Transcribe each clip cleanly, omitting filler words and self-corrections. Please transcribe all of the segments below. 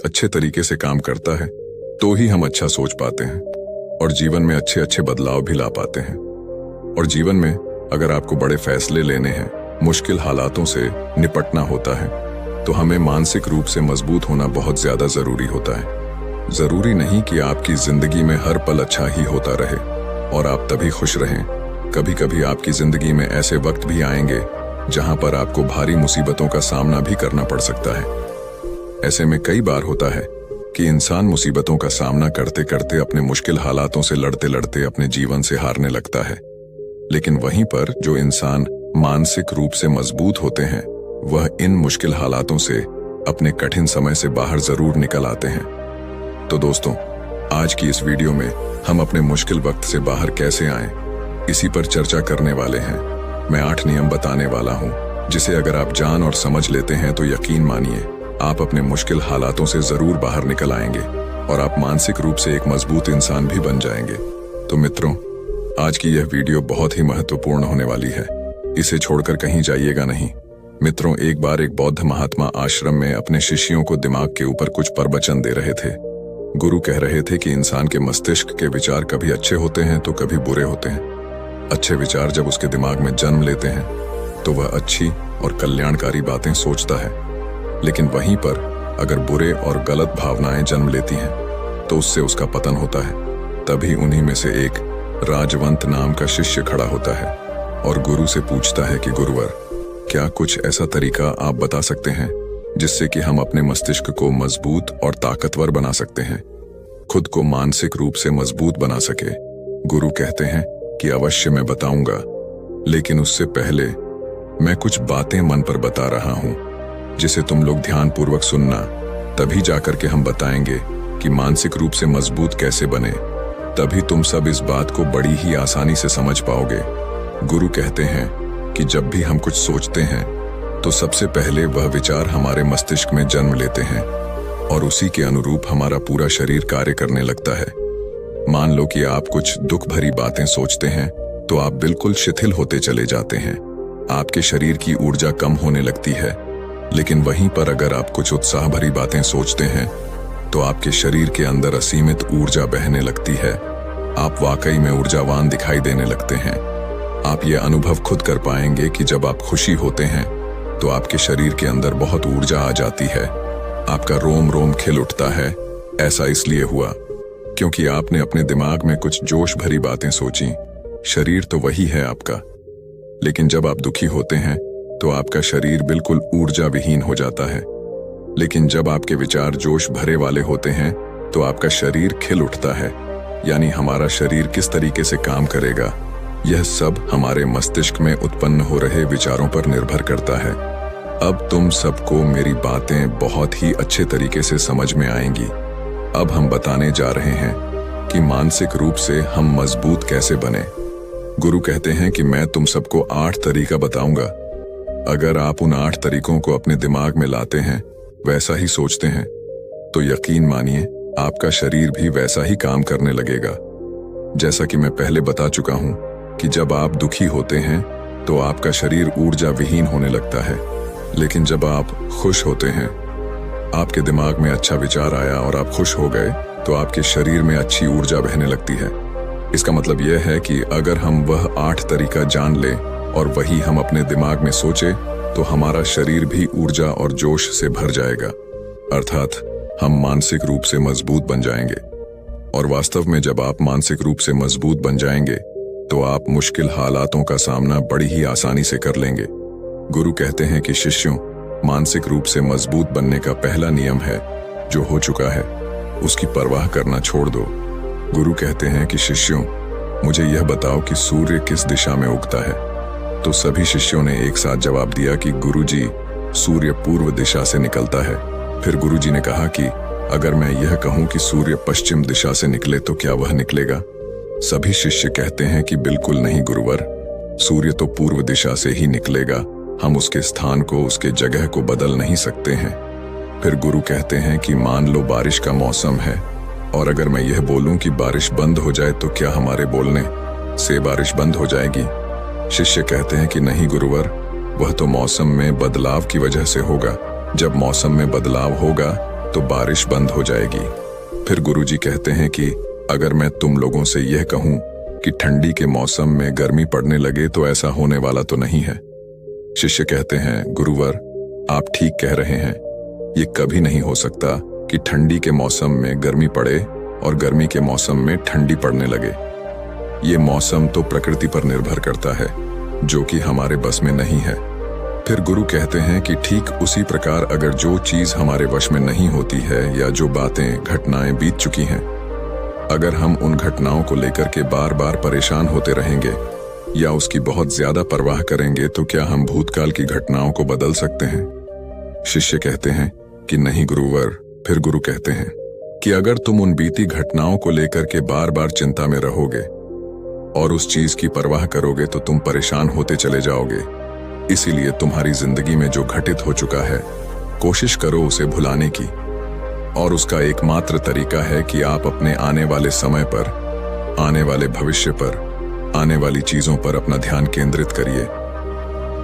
अच्छे तरीके से काम करता है तो ही हम अच्छा सोच पाते हैं और जीवन में अच्छे अच्छे बदलाव भी ला पाते हैं। और जीवन में अगर आपको बड़े फैसले लेने हैं, मुश्किल हालातों से निपटना होता है, तो हमें मानसिक रूप से मजबूत होना बहुत ज्यादा जरूरी होता है। जरूरी नहीं कि आपकी जिंदगी में हर पल अच्छा ही होता रहे और आप तभी खुश रहें। कभी कभी आपकी जिंदगी में ऐसे वक्त भी आएंगे जहां पर आपको भारी मुसीबतों का सामना भी करना पड़ सकता है। ऐसे में कई बार होता है कि इंसान मुसीबतों का सामना करते करते अपने मुश्किल हालातों से लड़ते लड़ते अपने जीवन से हारने लगता है। लेकिन वहीं पर जो इंसान मानसिक रूप से मजबूत होते हैं, वह इन मुश्किल हालातों से अपने कठिन समय से बाहर जरूर निकल आते हैं। तो दोस्तों, आज की इस वीडियो में हम अपने मुश्किल वक्त से बाहर कैसे आएं, इसी पर चर्चा करने वाले हैं। मैं 8 नियम बताने वाला हूं, जिसे अगर आप जान और समझ लेते हैं तो यकीन मानिए आप अपने मुश्किल हालातों से जरूर बाहर निकल आएंगे और आप मानसिक रूप से एक मजबूत इंसान भी बन जाएंगे। तो मित्रों, आज की यह वीडियो बहुत ही महत्वपूर्ण होने वाली है, इसे छोड़कर कहीं जाइएगा नहीं। मित्रों, एक बार एक बौद्ध महात्मा आश्रम में अपने शिष्यों को दिमाग के ऊपर कुछ प्रवचन दे रहे थे। गुरु कह रहे थे कि इंसान के मस्तिष्क के विचार कभी अच्छे होते हैं तो कभी बुरे होते हैं। अच्छे विचार जब उसके दिमाग में जन्म लेते हैं तो वह अच्छी और कल्याणकारी बातें सोचता है, लेकिन वहीं पर अगर बुरे और गलत भावनाएं जन्म लेती हैं तो उससे उसका पतन होता है। तभी उन्हीं में से एक राजवंत नाम का शिष्य खड़ा होता है और गुरु से पूछता है कि गुरुवर, क्या कुछ ऐसा तरीका आप बता सकते हैं जिससे कि हम अपने मस्तिष्क को मजबूत और ताकतवर बना सकते हैं, खुद को मानसिक रूप से मजबूत बना सके। गुरु कहते हैं कि अवश्य मैं बताऊंगा, लेकिन उससे पहले मैं कुछ बातें मन पर बता रहा हूं जिसे तुम लोग ध्यानपूर्वक सुनना, तभी जाकर के हम बताएंगे कि मानसिक रूप से मजबूत कैसे बने। तभी तुम सब इस बात को बड़ी ही आसानी से समझ पाओगे। गुरु कहते हैं कि जब भी हम कुछ सोचते हैं तो सबसे पहले वह विचार हमारे मस्तिष्क में जन्म लेते हैं और उसी के अनुरूप हमारा पूरा शरीर कार्य करने लगता है। मान लो कि आप कुछ दुख भरी बातें सोचते हैं तो आप बिल्कुल शिथिल होते चले जाते हैं, आपके शरीर की ऊर्जा कम होने लगती है। लेकिन वहीं पर अगर आप कुछ उत्साह भरी बातें सोचते हैं तो आपके शरीर के अंदर असीमित ऊर्जा बहने लगती है, आप वाकई में ऊर्जावान दिखाई देने लगते हैं। आप ये अनुभव खुद कर पाएंगे कि जब आप खुशी होते हैं तो आपके शरीर के अंदर बहुत ऊर्जा आ जाती है, आपका रोम रोम खिल उठता है। ऐसा इसलिए हुआ क्योंकि आपने अपने दिमाग में कुछ जोश भरी बातें सोची। शरीर तो वही है आपका, लेकिन जब आप दुखी होते हैं तो आपका शरीर बिल्कुल ऊर्जा विहीन हो जाता है। लेकिन जब आपके विचार जोश भरे वाले होते हैं तो आपका शरीर खिल उठता है। यानी हमारा शरीर किस तरीके से काम करेगा, यह सब हमारे मस्तिष्क में उत्पन्न हो रहे विचारों पर निर्भर करता है। अब तुम सबको मेरी बातें बहुत ही अच्छे तरीके से समझ में आएंगी। अब हम बताने जा रहे हैं कि मानसिक रूप से हम मजबूत कैसे बने। गुरु कहते हैं कि मैं तुम सबको 8 तरीका बताऊंगा। अगर आप उन 8 तरीकों को अपने दिमाग में लाते हैं, वैसा ही सोचते हैं, तो यकीन मानिए आपका शरीर भी वैसा ही काम करने लगेगा। जैसा कि मैं पहले बता चुका हूं कि जब आप दुखी होते हैं तो आपका शरीर ऊर्जा विहीन होने लगता है, लेकिन जब आप खुश होते हैं, आपके दिमाग में अच्छा विचार आया और आप खुश हो गए तो आपके शरीर में अच्छी ऊर्जा बहने लगती है। इसका मतलब यह है कि अगर हम वह 8 तरीका जान लें और वही हम अपने दिमाग में सोचे तो हमारा शरीर भी ऊर्जा और जोश से भर जाएगा, अर्थात हम मानसिक रूप से मजबूत बन जाएंगे। और वास्तव में जब आप मानसिक रूप से मजबूत बन जाएंगे तो आप मुश्किल हालातों का सामना बड़ी ही आसानी से कर लेंगे। गुरु कहते हैं कि शिष्यों, मानसिक रूप से मजबूत बनने का पहला नियम है, जो हो चुका है उसकी परवाह करना छोड़ दो। गुरु कहते हैं कि शिष्यों, मुझे यह बताओ कि सूर्य किस दिशा में उगता है। तो सभी शिष्यों ने एक साथ जवाब दिया कि गुरुजी, सूर्य पूर्व दिशा से निकलता है। फिर गुरुजी ने कहा कि अगर मैं यह कहूं कि सूर्य पश्चिम दिशा से निकले तो क्या वह निकलेगा? सभी शिष्य कहते हैं कि बिल्कुल नहीं गुरुवर, सूर्य तो पूर्व दिशा से ही निकलेगा, हम उसके स्थान को, उसके जगह को बदल नहीं सकते हैं। फिर गुरु कहते हैं कि मान लो बारिश का मौसम है और अगर मैं यह बोलूं कि बारिश बंद हो जाए तो क्या हमारे बोलने से बारिश बंद हो जाएगी? शिष्य कहते हैं कि नहीं गुरुवर, वह तो मौसम में बदलाव की वजह से होगा। जब मौसम में बदलाव होगा तो बारिश बंद हो जाएगी। फिर गुरुजी कहते हैं कि अगर मैं तुम लोगों से यह कहूं कि ठंडी के मौसम में गर्मी पड़ने लगे तो ऐसा होने वाला तो नहीं है। शिष्य कहते हैं, गुरुवर आप ठीक कह रहे हैं, ये कभी नहीं हो सकता कि ठंडी के मौसम में गर्मी पड़े और गर्मी के मौसम में ठंडी पड़ने लगे। ये मौसम तो प्रकृति पर निर्भर करता है, जो कि हमारे बस में नहीं है। फिर गुरु कहते हैं कि ठीक उसी प्रकार अगर जो चीज हमारे वश में नहीं होती है या जो बातें घटनाएं बीत चुकी हैं, अगर हम उन घटनाओं को लेकर के बार बार परेशान होते रहेंगे या उसकी बहुत ज्यादा परवाह करेंगे तो क्या हम भूतकाल की घटनाओं को बदल सकते हैं? शिष्य कहते हैं कि नहीं गुरुवर। फिर गुरु कहते हैं कि अगर तुम उन बीती घटनाओं को लेकर के बार बार चिंता में रहोगे और उस चीज की परवाह करोगे तो तुम परेशान होते चले जाओगे। इसीलिए तुम्हारी जिंदगी में जो घटित हो चुका है, कोशिश करो उसे भुलाने की, और उसका एकमात्र तरीका है कि आप अपने आने वाले समय पर, आने वाले भविष्य पर, आने वाली चीजों पर अपना ध्यान केंद्रित करिए।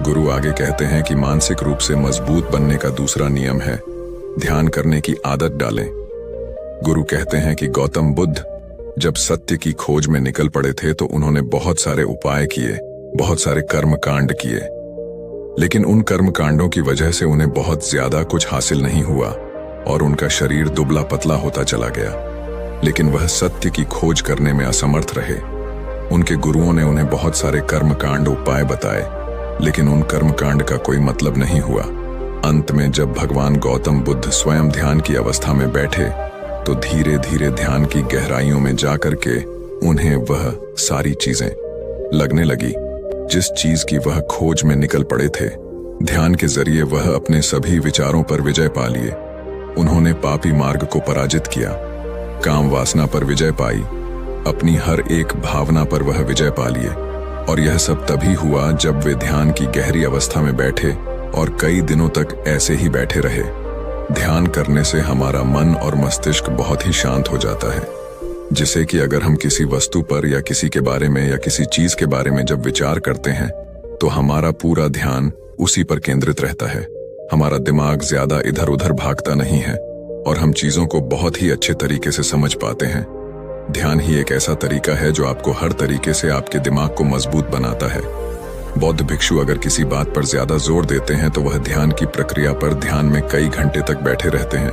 गुरु आगे कहते हैं कि मानसिक रूप से मजबूत बनने का दूसरा नियम है ध्यान करने की आदत डालें। गुरु कहते हैं कि गौतम बुद्ध जब सत्य की खोज में निकल पड़े थे तो उन्होंने बहुत सारे उपाय किए, बहुत सारे कर्म कांड किए, लेकिन उन कर्म कांडों की वजह से उन्हें बहुत ज्यादा कुछ हासिल नहीं हुआ और उनका शरीर दुबला पतला होता चला गया। लेकिन वह सत्य की खोज करने में असमर्थ रहे। उनके गुरुओं ने उन्हें बहुत सारे कर्म कांड उपाय बताए, लेकिन उन कर्म कांड का कोई मतलब नहीं हुआ। अंत में जब भगवान गौतम बुद्ध स्वयं ध्यान की अवस्था में बैठे तो धीरे धीरे ध्यान की गहराइयों में जाकर के उन्हें वह सारी चीजें लगने लगी जिस चीज की वह खोज में निकल पड़े थे। ध्यान के जरिए वह अपने सभी विचारों पर विजय पा लिए। उन्होंने पापी मार्ग को पराजित किया, काम वासना पर विजय पाई, अपनी हर एक भावना पर वह विजय पा लिए। और यह सब तभी हुआ जब वे ध्यान की गहरी अवस्था में बैठे और कई दिनों तक ऐसे ही बैठे रहे। ध्यान करने से हमारा मन और मस्तिष्क बहुत ही शांत हो जाता है, जिसे कि अगर हम किसी वस्तु पर या किसी के बारे में या किसी चीज के बारे में जब विचार करते हैं तो हमारा पूरा ध्यान उसी पर केंद्रित रहता है। हमारा दिमाग ज्यादा इधर उधर भागता नहीं है और हम चीजों को बहुत ही अच्छे तरीके से समझ पाते हैं। ध्यान ही एक ऐसा तरीका है जो आपको हर तरीके से आपके दिमाग को मजबूत बनाता है। बौद्ध भिक्षु अगर किसी बात पर ज्यादा जोर देते हैं तो वह ध्यान की प्रक्रिया पर ध्यान में कई घंटे तक बैठे रहते हैं,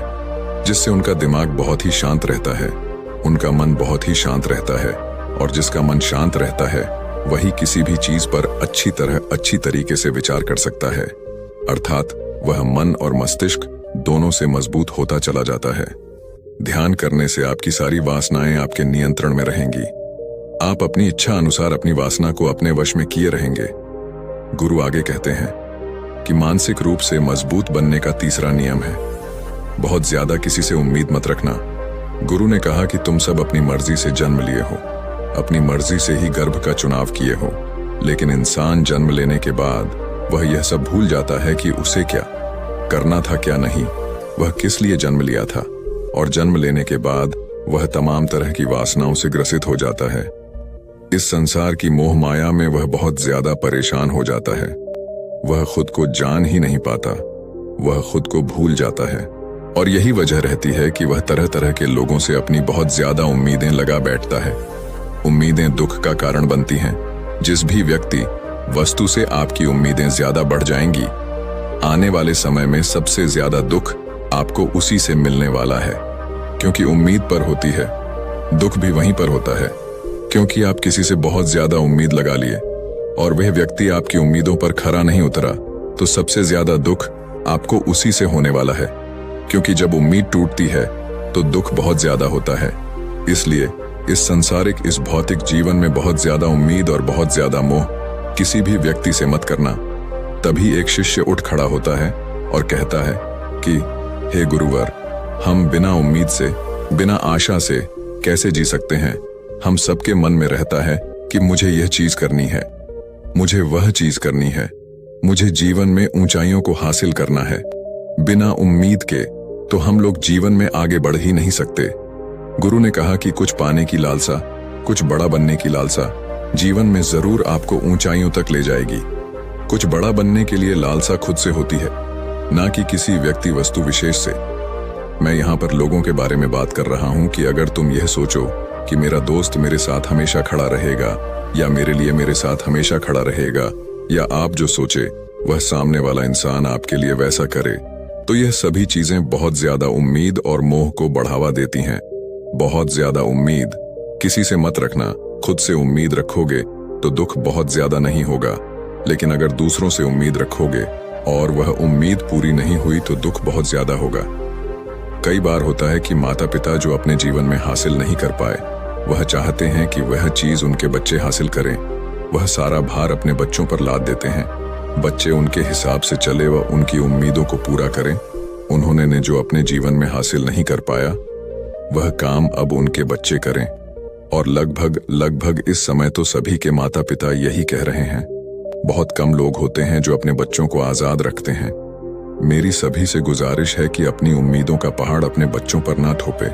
जिससे उनका दिमाग बहुत ही शांत रहता है, उनका मन बहुत ही शांत रहता है, और जिसका मन शांत रहता है वही किसी भी चीज पर अच्छी तरीके से विचार कर सकता है। अर्थात वह मन और मस्तिष्क दोनों से मजबूत होता चला जाता है। ध्यान करने से आपकी सारी वासनाएं आपके नियंत्रण में रहेंगी। आप अपनी इच्छा अनुसार अपनी वासना को अपने वश में किए रहेंगे। गुरु आगे कहते हैं कि मानसिक रूप से मजबूत बनने का तीसरा नियम है बहुत ज्यादा किसी से उम्मीद मत रखना। गुरु ने कहा कि तुम सब अपनी मर्जी से जन्म लिए हो, अपनी मर्जी से ही गर्भ का चुनाव किए हो, लेकिन इंसान जन्म लेने के बाद वह यह सब भूल जाता है कि उसे क्या करना था क्या नहीं, वह किस लिए जन्म लिया था, और जन्म लेने के बाद वह तमाम तरह की वासनाओं से ग्रसित हो जाता है। इस संसार की मोह माया में वह बहुत ज्यादा परेशान हो जाता है। वह खुद को जान ही नहीं पाता, वह खुद को भूल जाता है, और यही वजह रहती है कि वह तरह तरह के लोगों से अपनी बहुत ज्यादा उम्मीदें लगा बैठता है। उम्मीदें दुख का कारण बनती हैं। जिस भी व्यक्ति वस्तु से आपकी उम्मीदें ज्यादा बढ़ जाएंगी, आने वाले समय में सबसे ज्यादा दुख आपको उसी से मिलने वाला है, क्योंकि उम्मीद पर होती है। दुख भी वहीं पर होता है, क्योंकि आप किसी से बहुत ज्यादा उम्मीद लगा लिए और वह व्यक्ति आपकी उम्मीदों पर खरा नहीं उतरा, तो सबसे ज्यादा दुख आपको उसी से होने वाला है, क्योंकि जब उम्मीद टूटती है तो दुख बहुत ज्यादा होता है। इसलिए इस संसारिक, इस भौतिक जीवन में बहुत ज्यादा उम्मीद और बहुत ज्यादा मोह किसी भी व्यक्ति से मत करना। तभी एक शिष्य उठ खड़ा होता है और कहता है कि हे गुरुवर, हम बिना उम्मीद से, बिना आशा से कैसे जी सकते हैं? हम सबके मन में रहता है कि मुझे यह चीज करनी है, मुझे वह चीज करनी है, मुझे जीवन में ऊंचाइयों को हासिल करना है। बिना उम्मीद के तो हम लोग जीवन में आगे बढ़ ही नहीं सकते। गुरु ने कहा कि कुछ पाने की लालसा, कुछ बड़ा बनने की लालसा जीवन में जरूर आपको ऊंचाइयों तक ले जाएगी। कुछ बड़ा बनने के लिए लालसा खुद से होती है, ना कि किसी व्यक्ति वस्तु विशेष से। मैं यहाँ पर लोगों के बारे में बात कर रहा हूँ कि अगर तुम यह सोचो कि मेरा दोस्त मेरे साथ हमेशा खड़ा रहेगा या मेरे लिए मेरे साथ हमेशा खड़ा रहेगा, या आप जो सोचे वह सामने वाला इंसान आपके लिए वैसा करे, तो यह सभी चीजें बहुत ज्यादा उम्मीद और मोह को बढ़ावा देती हैं। बहुत ज्यादा उम्मीद किसी से मत रखना। खुद से उम्मीद रखोगे तो दुख बहुत ज्यादा नहीं होगा, लेकिन अगर दूसरों से उम्मीद रखोगे और वह उम्मीद पूरी नहीं हुई तो दुख बहुत ज्यादा होगा। कई बार होता है कि माता पिता जो अपने जीवन में हासिल नहीं कर पाए, वह चाहते हैं कि वह चीज उनके बच्चे हासिल करें। वह सारा भार अपने बच्चों पर लाद देते हैं। बच्चे उनके हिसाब से चले व उनकी उम्मीदों को पूरा करें। उन्होंने ने जो अपने जीवन में हासिल नहीं कर पाया, वह काम अब उनके बच्चे करें। और लगभग इस समय तो सभी के माता पिता यही कह रहे हैं। बहुत कम लोग होते हैं जो अपने बच्चों को आजाद रखते हैं। मेरी सभी से गुजारिश है कि अपनी उम्मीदों का पहाड़ अपने बच्चों पर ना थोपे।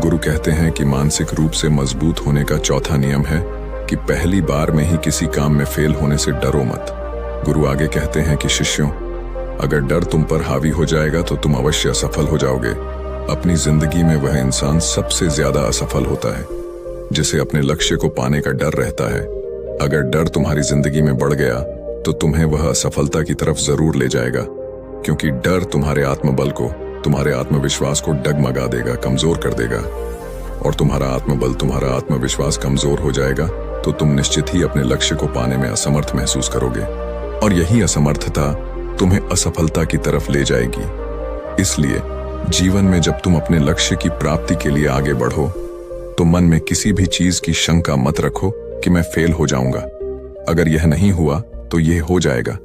गुरु कहते हैं कि मानसिक रूप से मजबूत होने का चौथा नियम है कि पहली बार में ही किसी काम में फेल होने से डरो मत। गुरु आगे कहते हैं कि शिष्यों, अगर डर तुम पर हावी हो जाएगा तो तुम अवश्य असफल हो जाओगे। अपनी जिंदगी में वह इंसान सबसे ज्यादा असफल होता है जिसे अपने लक्ष्य को पाने का डर रहता है। अगर डर तुम्हारी जिंदगी में बढ़ गया तो तुम्हें वह असफलता की तरफ जरूर ले जाएगा, क्योंकि डर तुम्हारे आत्मबल को, तुम्हारे आत्मविश्वास को डगमगा देगा, कमजोर कर देगा। और तुम्हारा आत्मबल, तुम्हारा आत्मविश्वास कमजोर हो जाएगा तो तुम निश्चित ही अपने लक्ष्य को पाने में असमर्थ महसूस करोगे, और यही असमर्थता तुम्हें असफलता की तरफ ले जाएगी। इसलिए जीवन में जब तुम अपने लक्ष्य की प्राप्ति के लिए आगे बढ़ो तो मन में किसी भी चीज की शंका मत रखो कि मैं फेल हो जाऊंगा। अगर यह नहीं हुआ तो यह हो जाएगा।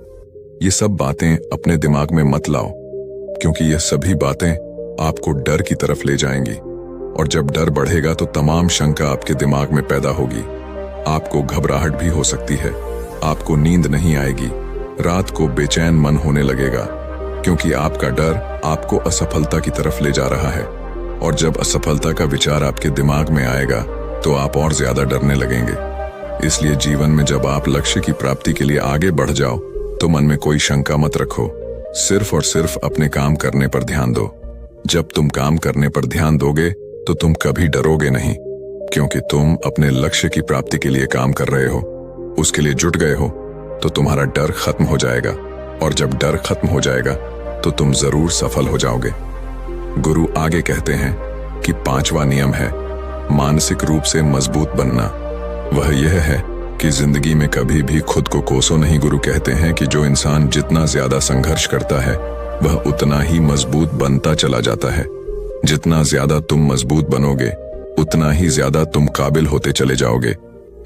ये सब बातें अपने दिमाग में मत लाओ, क्योंकि यह सभी बातें आपको डर की तरफ ले जाएंगी। और जब डर बढ़ेगा तो तमाम शंका आपके दिमाग में पैदा होगी। आपको घबराहट भी हो सकती है, आपको नींद नहीं आएगी, रात को बेचैन मन होने लगेगा, क्योंकि आपका डर आपको असफलता की तरफ ले जा रहा है। और जब असफलता का विचार आपके दिमाग में आएगा तो आप और ज्यादा डरने लगेंगे। इसलिए जीवन में जब आप लक्ष्य की प्राप्ति के लिए आगे बढ़ जाओ तो मन में कोई शंका मत रखो, सिर्फ और सिर्फ अपने काम करने पर ध्यान दो। जब तुम काम करने पर ध्यान दोगे तो तुम कभी डरोगे नहीं, क्योंकि तुम अपने लक्ष्य की प्राप्ति के लिए काम कर रहे हो, उसके लिए जुट गए हो, तो तुम्हारा डर खत्म हो जाएगा। और जब डर खत्म हो जाएगा तो तुम जरूर सफल हो जाओगे। गुरु आगे कहते हैं कि पांचवा नियम है मानसिक रूप से मजबूत बनना। वह यह है कि जिंदगी में कभी भी खुद को कोसो नहीं। गुरु कहते हैं कि जो इंसान जितना ज्यादा संघर्ष करता है वह उतना ही मजबूत बनता चला जाता है। जितना ज्यादा तुम मजबूत बनोगे उतना ही ज्यादा तुम काबिल होते चले जाओगे।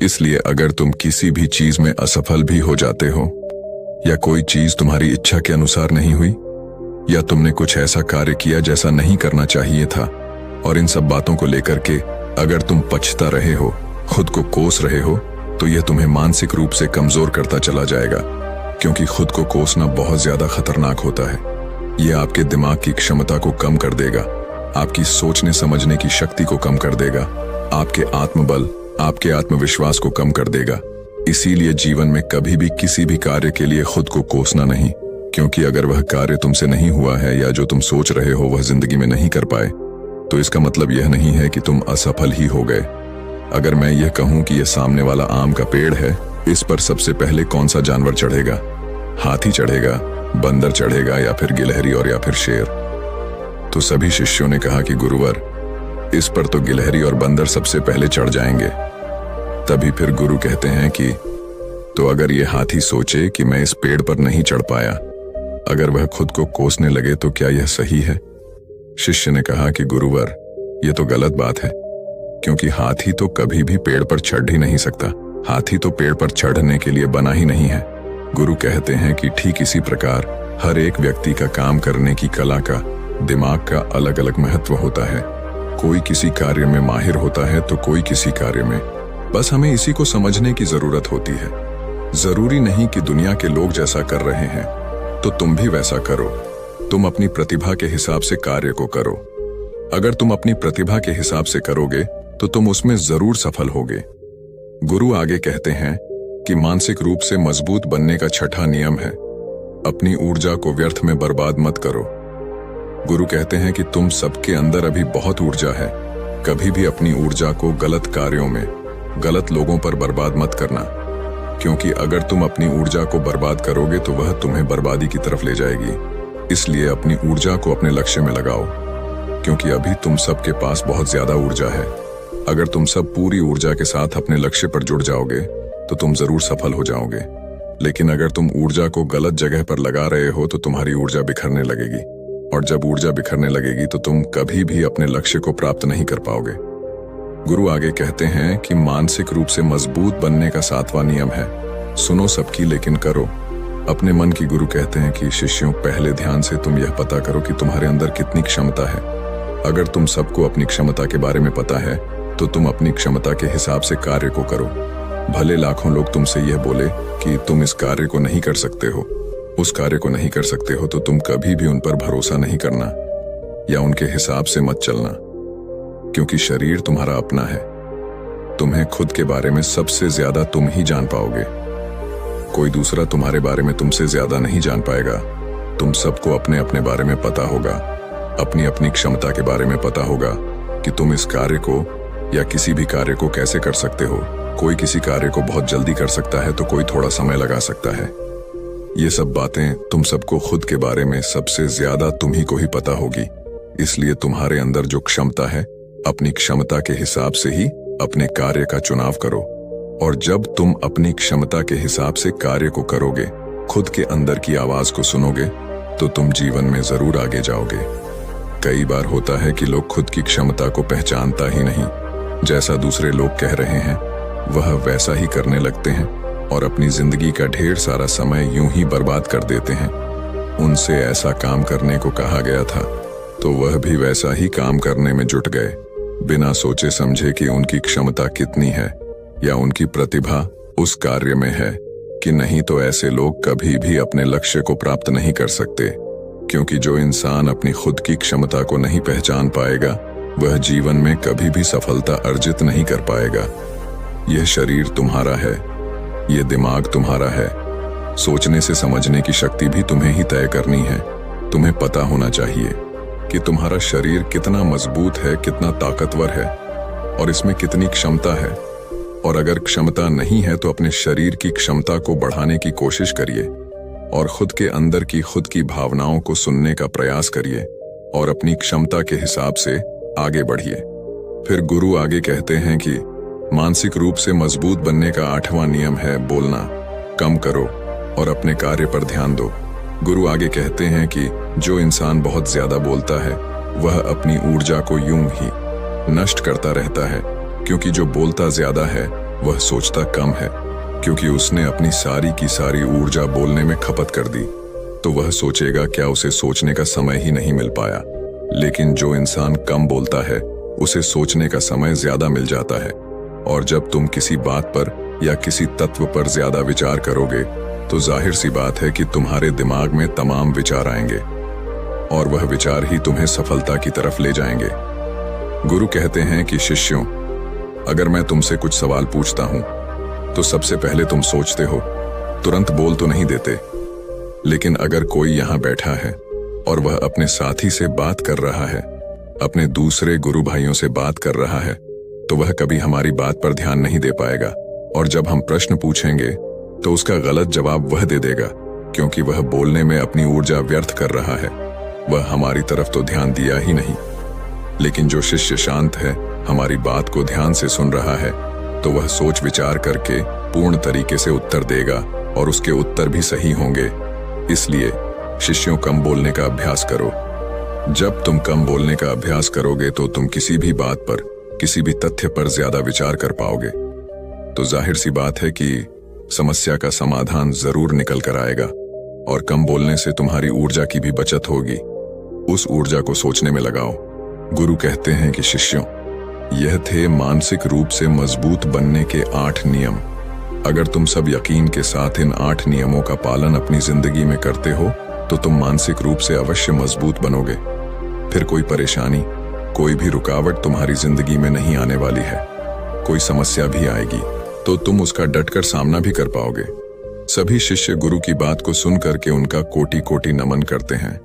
इसलिए अगर तुम किसी भी चीज में असफल भी हो जाते हो, या कोई चीज तुम्हारी इच्छा के अनुसार नहीं हुई, या तुमने कुछ ऐसा कार्य किया जैसा नहीं करना चाहिए था, और इन सब बातों को लेकर के अगर तुम पछता रहे हो, खुद को कोस रहे हो, तो यह तुम्हें मानसिक रूप से कमजोर करता चला जाएगा। क्योंकि खुद को कोसना बहुत ज्यादा खतरनाक होता है। यह आपके दिमाग की क्षमता को कम कर देगा, आपकी सोचने समझने की शक्ति को कम कर देगा, आपके आत्मबल, आपके आत्मविश्वास को कम कर देगा। इसीलिए जीवन में कभी भी किसी भी कार्य के लिए खुद को कोसना नहीं, क्योंकि अगर वह कार्य तुमसे नहीं हुआ है या जो तुम सोच रहे हो वह जिंदगी में नहीं कर पाए, तो इसका मतलब यह नहीं है कि तुम असफल ही हो गए। अगर मैं यह कहूं कि यह सामने वाला आम का पेड़ है, इस पर सबसे पहले कौन सा जानवर चढ़ेगा? हाथी चढ़ेगा, बंदर चढ़ेगा, या फिर गिलहरी और या फिर शेर? तो सभी शिष्यों ने कहा कि गुरुवर, इस पर तो गिलहरी और बंदर सबसे पहले चढ़ जाएंगे। तभी फिर गुरु कहते हैं कि तो अगर ये हाथी सोचे कि मैं इस पेड़ पर नहीं चढ़ पाया, अगर वह खुद को कोसने लगे तो क्या यह सही है? शिष्य ने कहा कि गुरुवर, यह तो गलत बात है, क्योंकि हाथी तो कभी भी पेड़ पर चढ़ ही नहीं सकता। हाथी तो पेड़ पर चढ़ने के लिए बना ही नहीं है। गुरु कहते हैं कि ठीक इसी प्रकार हर एक व्यक्ति का काम करने की कला का, दिमाग का अलग अलग महत्व होता है। कोई किसी कार्य में माहिर होता है तो कोई किसी कार्य में। बस हमें इसी को समझने की जरूरत होती है। जरूरी नहीं कि दुनिया के लोग जैसा कर रहे हैं तो तुम भी वैसा करो। तुम अपनी प्रतिभा के हिसाब से कार्य को करो। अगर तुम अपनी प्रतिभा के हिसाब से करोगे तो तुम उसमें जरूर सफल होगे। गुरु आगे कहते हैं कि मानसिक रूप से मजबूत बनने का छठा नियम है, अपनी ऊर्जा को व्यर्थ में बर्बाद मत करो। गुरु कहते हैं कि तुम सबके अंदर अभी बहुत ऊर्जा है। कभी भी अपनी ऊर्जा को गलत कार्यों में, गलत लोगों पर बर्बाद मत करना, क्योंकि अगर तुम अपनी ऊर्जा को बर्बाद करोगे तो वह तुम्हें बर्बादी की तरफ ले जाएगी। इसलिए अपनी ऊर्जा को अपने लक्ष्य में लगाओ, क्योंकि अभी तुम सबके पास बहुत ज्यादा ऊर्जा है। अगर तुम सब पूरी ऊर्जा के साथ अपने लक्ष्य पर जुड़ जाओगे तो तुम जरूर सफल हो जाओगे। लेकिन अगर तुम ऊर्जा को गलत जगह पर लगा रहे हो तो तुम्हारी ऊर्जा बिखरने लगेगी, और जब ऊर्जा बिखरने लगेगी तो तुम कभी भी अपने लक्ष्य को प्राप्त नहीं कर पाओगे। गुरु आगे कहते हैं कि मानसिक रूप से मजबूत बनने का 7वां नियम है, सुनो सबकी लेकिन करो अपने मन की। गुरु कहते हैं कि शिष्यों, पहले ध्यान से तुम यह पता करो कि तुम्हारे अंदर कितनी क्षमता है। अगर तुम सबको अपनी क्षमता के बारे में पता है तो तुम अपनी क्षमता के हिसाब से कार्य को करो। भले लाखों लोग तुमसे यह बोले कि तुम इस कार्य को नहीं कर सकते हो, उस कार्य को नहीं कर सकते हो, तो तुम कभी भी उन पर भरोसा नहीं करना या उनके हिसाब से मत चलना, क्योंकि शरीर तुम्हारा अपना है। तुम्हें खुद के बारे में सबसे ज्यादा तुम ही जान पाओगे। कोई दूसरा तुम्हारे बारे में तुमसे ज्यादा नहीं जान पाएगा। तुम सबको अपने अपने बारे में पता होगा, अपनी अपनी क्षमता के बारे में पता होगा कि तुम इस कार्य को या किसी भी कार्य को कैसे कर सकते हो। कोई किसी कार्य को बहुत जल्दी कर सकता है तो कोई थोड़ा समय लगा सकता है। ये सब बातें तुम सबको खुद के बारे में सबसे ज्यादा तुम ही को ही पता होगी। इसलिए तुम्हारे अंदर जो क्षमता है, अपनी क्षमता के हिसाब से ही अपने कार्य का चुनाव करो। और जब तुम अपनी क्षमता के हिसाब से कार्य को करोगे, खुद के अंदर की आवाज को सुनोगे, तो तुम जीवन में जरूर आगे जाओगे। कई बार होता है कि लोग खुद की क्षमता को पहचानता ही नहीं, जैसा दूसरे लोग कह रहे हैं वह वैसा ही करने लगते हैं और अपनी जिंदगी का ढेर सारा समय यूं ही बर्बाद कर देते हैं। उनसे ऐसा काम करने को कहा गया था तो वह भी वैसा ही काम करने में जुट गए, बिना सोचे समझे कि उनकी क्षमता कितनी है या उनकी प्रतिभा उस कार्य में है कि नहीं। तो ऐसे लोग कभी भी अपने लक्ष्य को प्राप्त नहीं कर सकते, क्योंकि जो इंसान अपनी खुद की क्षमता को नहीं पहचान पाएगा वह जीवन में कभी भी सफलता अर्जित नहीं कर पाएगा। यह शरीर तुम्हारा है, यह दिमाग तुम्हारा है, सोचने से समझने की शक्ति भी तुम्हें ही तय करनी है। तुम्हें पता होना चाहिए कि तुम्हारा शरीर कितना मजबूत है, कितना ताकतवर है और इसमें कितनी क्षमता है। और अगर क्षमता नहीं है तो अपने शरीर की क्षमता को बढ़ाने की कोशिश करिए और खुद के अंदर की खुद की भावनाओं को सुनने का प्रयास करिए और अपनी क्षमता के हिसाब से आगे बढ़िए। फिर गुरु आगे कहते हैं कि मानसिक रूप से मजबूत बनने का 8वां नियम है, बोलना कम करो और अपने कार्य पर ध्यान दो। गुरु आगे कहते हैं कि जो इंसान बहुत ज्यादा बोलता है वह अपनी ऊर्जा को यूं ही नष्ट करता रहता है, क्योंकि जो बोलता ज्यादा है वह सोचता कम है, क्योंकि उसने अपनी सारी की सारी ऊर्जा बोलने में खपत कर दी तो वह सोचेगा क्या उसे सोचने का समय ही नहीं मिल पाया। लेकिन जो इंसान कम बोलता है उसे सोचने का समय ज्यादा मिल जाता है। और जब तुम किसी बात पर या किसी तत्व पर ज्यादा विचार करोगे तो जाहिर सी बात है कि तुम्हारे दिमाग में तमाम विचार आएंगे और वह विचार ही तुम्हें सफलता की तरफ ले जाएंगे। गुरु कहते हैं कि शिष्यों, अगर मैं तुमसे कुछ सवाल पूछता हूं तो सबसे पहले तुम सोचते हो, तुरंत बोल तो नहीं देते। लेकिन अगर कोई यहां बैठा है और वह अपने साथी से बात कर रहा है, अपने दूसरे गुरु भाइयों से बात कर रहा है, तो वह कभी हमारी बात पर ध्यान नहीं दे पाएगा। और जब हम प्रश्न पूछेंगे तो उसका गलत जवाब वह दे देगा, क्योंकि वह बोलने में अपनी ऊर्जा व्यर्थ कर रहा है। वह हमारी तरफ तो ध्यान दिया ही नहीं। लेकिन जो शिष्य शांत है, हमारी बात को ध्यान से सुन रहा है, तो वह सोच विचार करके पूर्ण तरीके से उत्तर देगा और उसके उत्तर भी सही होंगे। इसलिए शिष्यों, कम बोलने का अभ्यास करो। जब तुम कम बोलने का अभ्यास करोगे तो तुम किसी भी बात पर, किसी भी तथ्य पर ज्यादा विचार कर पाओगे। तो जाहिर सी बात है कि समस्या का समाधान जरूर निकल कर आएगा और कम बोलने से तुम्हारी ऊर्जा की भी बचत होगी। उस ऊर्जा को सोचने में लगाओ। गुरु कहते हैं कि शिष्यों, यह थे मानसिक रूप से मजबूत बनने के 8 नियम। अगर तुम सब यकीन के साथ इन 8 नियमों का पालन अपनी जिंदगी में करते हो तो तुम मानसिक रूप से अवश्य मजबूत बनोगे। फिर कोई परेशानी, कोई भी रुकावट तुम्हारी जिंदगी में नहीं आने वाली है। कोई समस्या भी आएगी तो तुम उसका डटकर सामना भी कर पाओगे। सभी शिष्य गुरु की बात को सुन करके उनका कोटि कोटि नमन करते हैं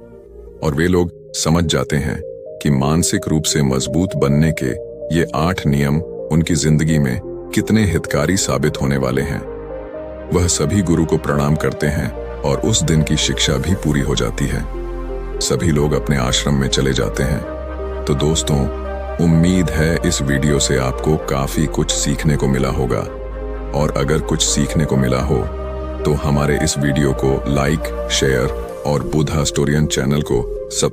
और वे लोग समझ जाते हैं कि मानसिक रूप से मजबूत बनने के ये 8 नियम उनकी जिंदगी में कितने हितकारी साबित होने वाले हैं। वह सभी गुरु को प्रणाम करते हैं और उस दिन की शिक्षा भी पूरी हो जाती है। सभी लोग अपने आश्रम में चले जाते हैं। तो दोस्तों, उम्मीद है इस वीडियो से आपको काफी कुछ सीखने को मिला होगा, और अगर कुछ सीखने को मिला हो तो हमारे इस वीडियो को लाइक, शेयर और बुधा स्टोरियन चैनल को सब्सक्राइब